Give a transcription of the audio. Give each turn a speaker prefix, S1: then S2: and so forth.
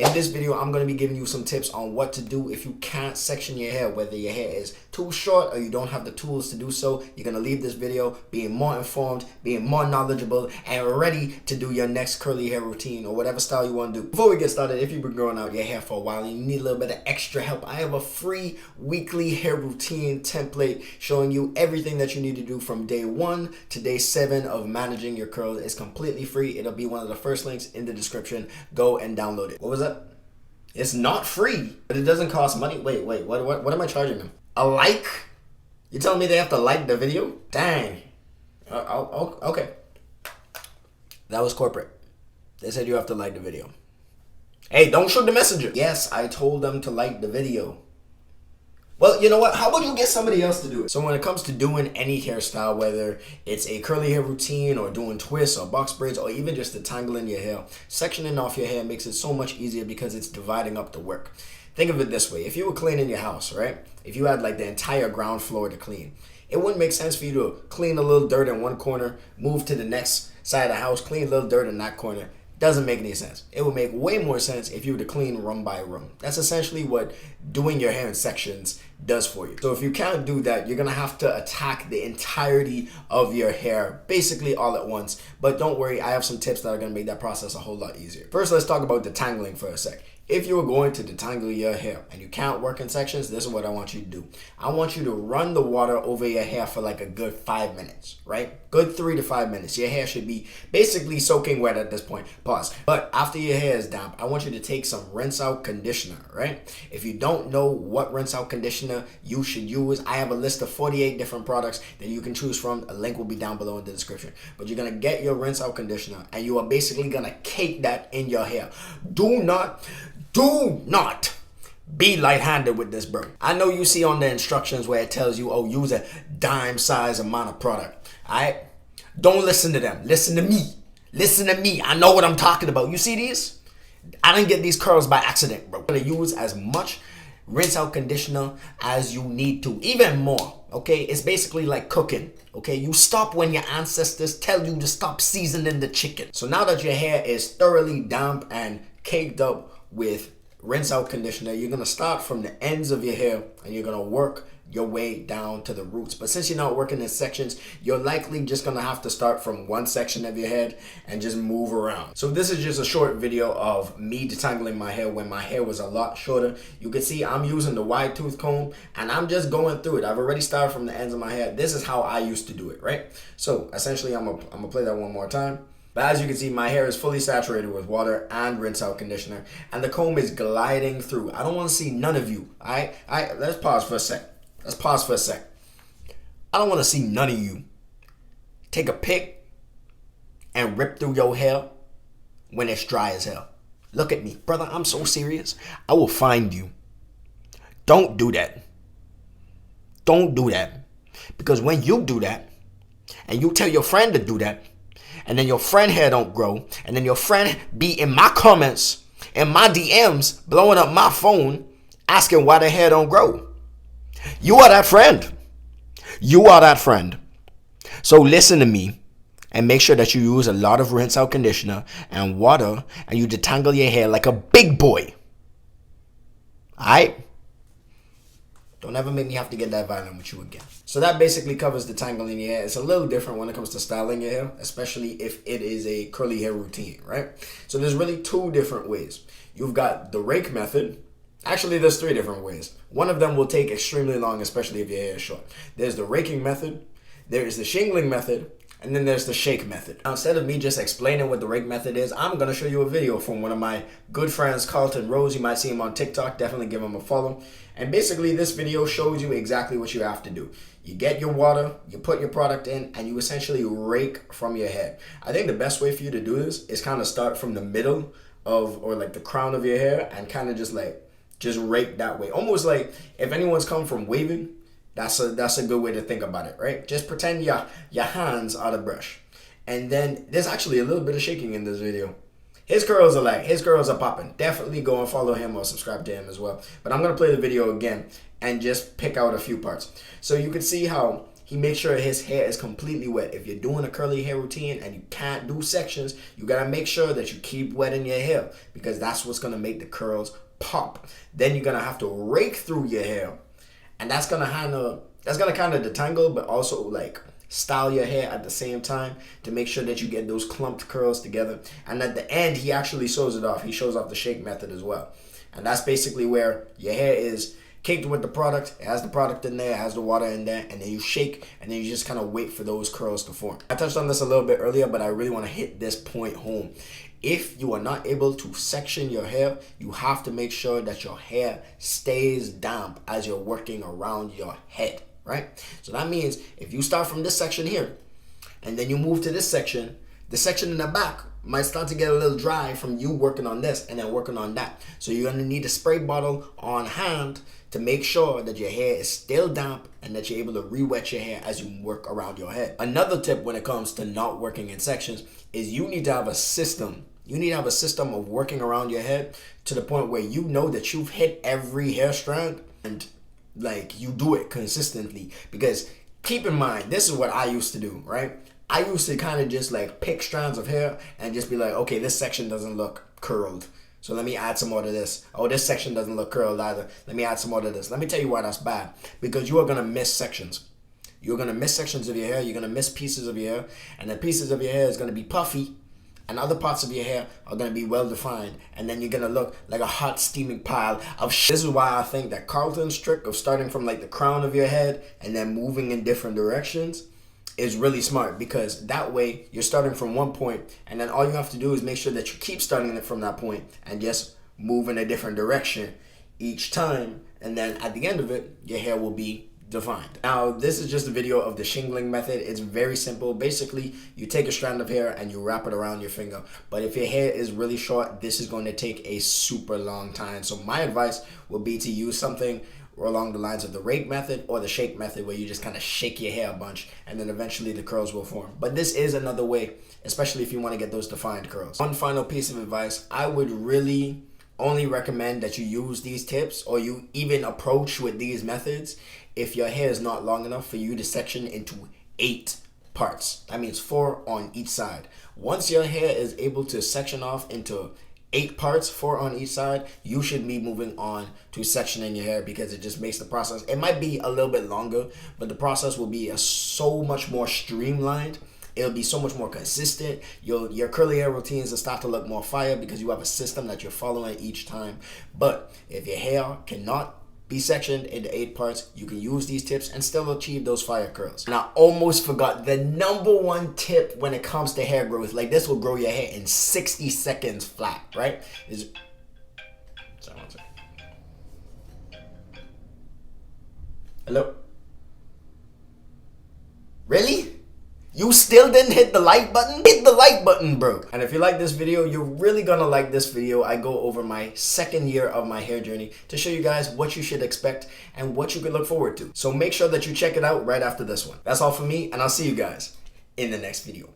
S1: In this video, I'm going to be giving you some tips on what to do if you can't section your hair, whether your hair is too short or you don't have the tools to do so. You're going to leave this video being more informed, being more knowledgeable, and ready to do your next curly hair routine or whatever style you want to do. Before we get started, if you've been growing out your hair for a while and you need a little bit of extra help, I have a free weekly hair routine template showing you everything that you need to do from day 1 to day 7 of managing your curls. It's completely free. It'll be one of the first links in the description. Go and download it. What was that? It's not free, but it doesn't cost money. Wait, what am I charging them? A like? You telling me they have to like the video? Dang. Okay. That was corporate. They said you have to like the video. Hey, don't shoot the messenger. Yes, I told them to like the video. Well, you know what? How about you get somebody else to do it? So when it comes to doing any hairstyle, whether it's a curly hair routine or doing twists or box braids or even just detangling your hair, sectioning off your hair makes it so much easier because it's dividing up the work. Think of it this way. If you were cleaning your house, right? If you had like the entire ground floor to clean, it wouldn't make sense for you to clean a little dirt in one corner, move to the next side of the house, clean a little dirt in that corner. Doesn't make any sense. It would make way more sense if you were to clean room by room. That's essentially what doing your hair in sections does for you. So if you can't do that, you're gonna have to attack the entirety of your hair basically all at once. But don't worry, I have some tips that are gonna make that process a whole lot easier. First, let's talk about detangling for a sec. If you are going to detangle your hair and you can't work in sections, this is what I want you to do. I want you to run the water over your hair for like a good 5 minutes, right? Good 3 to 5 minutes. Your hair should be basically soaking wet at this point. Pause. But after your hair is damp, I want you to take some rinse out conditioner, right? If you don't know what rinse out conditioner you should use, I have a list of 48 different products that you can choose from. A link will be down below in the description. But you're gonna get your rinse out conditioner and you are basically gonna cake that in your hair. Do not be light-handed with this, bro. I know you see on the instructions where it tells you, oh, use a dime size amount of product. Alright? Don't listen to them. Listen to me. Listen to me. I know what I'm talking about. You see these? I didn't get these curls by accident, bro. You're gonna use as much rinse out conditioner as you need to. Even more. Okay? It's basically like cooking. Okay? You stop when your ancestors tell you to stop seasoning the chicken. So now that your hair is thoroughly damp and caked up with rinse out conditioner, you're going to start from the ends of your hair and you're going to work your way down to the roots. But since you're not working in sections, you're likely just going to have to start from one section of your head and just move around. So this is just a short video of me detangling my hair when my hair was a lot shorter. You can see I'm using the wide tooth comb and I'm just going through it. I've already started from the ends of my hair. This is how I used to do it, right? So essentially I'm gonna play that one more time. But as you can see, my hair is fully saturated with water and rinse out conditioner, and the comb is gliding through. I don't want to see none of you. Alright, let's pause for a sec. I don't want to see none of you take a pick and rip through your hair when it's dry as hell. Look at me, brother. I'm so serious. I will find you. Don't do that. Don't do that. Because when you do that, and you tell your friend to do that, and then your friend hair don't grow, and then your friend be in my comments, in my DMs, blowing up my phone, asking why the hair don't grow. You are that friend. You are that friend. So listen to me and make sure that you use a lot of rinse out conditioner and water and you detangle your hair like a big boy. Alright? Don't ever make me have to get that violent with you again. So that basically covers detangling your hair. It's a little different when it comes to styling your hair, especially if it is a curly hair routine, right? So there's really 2 different ways. You've got the rake method. Actually, there's 3 different ways. One of them will take extremely long, especially if your hair is short. There's the raking method, there is the shingling method, and then there's the shake method. Now, instead of me just explaining what the rake method is, I'm going to show you a video from one of my good friends, Carlton Rose. You might see him on TikTok. Definitely give him a follow. And basically, this video shows you exactly what you have to do. You get your water, you put your product in, and you essentially rake from your head. I think the best way for you to do this is kind of start from the middle of, or like the crown of your hair, and kind of just rake that way. Almost like if anyone's come from waving, that's a good way to think about it, right? Just pretend your hands are the brush. And then there's actually a little bit of shaking in this video. His curls are popping. Definitely go and follow him or subscribe to him as well. But I'm going to play the video again and just pick out a few parts. So you can see how he makes sure his hair is completely wet. If you're doing a curly hair routine and you can't do sections, you gotta make sure that you keep wetting your hair, because that's what's gonna make the curls pop. Then you're gonna have to rake through your hair, and that's gonna kind of detangle, but also like style your hair at the same time to make sure that you get those clumped curls together. And at the end, he actually shows it off. He shows off the shake method as well. And that's basically where your hair is caked with the product. It has the product in there, it has the water in there, and then you shake, and then you just kind of wait for those curls to form. I touched on this a little bit earlier, but I really want to hit this point home. If you are not able to section your hair, you have to make sure that your hair stays damp as you're working around your head, right? So that means if you start from this section here, and then you move to this section, the section in the back might start to get a little dry from you working on this and then working on that. So you're gonna need a spray bottle on hand to make sure that your hair is still damp and that you're able to re-wet your hair as you work around your head. Another tip when it comes to not working in sections is you need to have a system. You need to have a system of working around your head to the point where you know that you've hit every hair strand and like you do it consistently. Because keep in mind, this is what I used to do, right? I used to kind of just like pick strands of hair and just be like, okay, this section doesn't look curled, so let me add some more to this. Oh, this section doesn't look curled either. Let me add some more to this. Let me tell you why that's bad. Because you are going to miss sections. You're going to miss sections of your hair. You're going to miss pieces of your hair. And the pieces of your hair is going to be puffy. And other parts of your hair are going to be well defined. And then you're going to look like a hot steaming pile of shit. This is why I think that Carlton's trick of starting from like the crown of your head and then moving in different directions is really smart, because that way you're starting from one point and then all you have to do is make sure that you keep starting it from that point and just move in a different direction each time, and then at the end of it your hair will be defined. Now this is just a video of the shingling method. It's very simple. Basically you take a strand of hair and you wrap it around your finger, but if your hair is really short, this is going to take a super long time. So my advice would be to use something along the lines of the rake method or the shake method, where you just kind of shake your hair a bunch and then eventually the curls will form. But this is another way, especially if you want to get those defined curls. One final piece of advice, I would really only recommend that you use these tips or you even approach with these methods if your hair is not long enough for you to section into 8 parts. That means 4 on each side. Once your hair is able to section off into 8 parts, 4 on each side, you should be moving on to sectioning your hair, because it just makes the process, it might be a little bit longer, but the process will be so much more streamlined. It'll be so much more consistent. Your curly hair routines will start to look more fire because you have a system that you're following each time. But if your hair cannot be sectioned into 8 parts, you can use these tips and still achieve those fire curls. And I almost forgot the #1 tip when it comes to hair growth. Like, this will grow your hair in 60 seconds flat, right? Sorry, one second. Hello? Really? You still didn't hit the like button? Hit the like button, bro. And if you like this video, you're really gonna like this video. I go over my 2nd year of my hair journey to show you guys what you should expect and what you can look forward to. So make sure that you check it out right after this one. That's all for me, and I'll see you guys in the next video.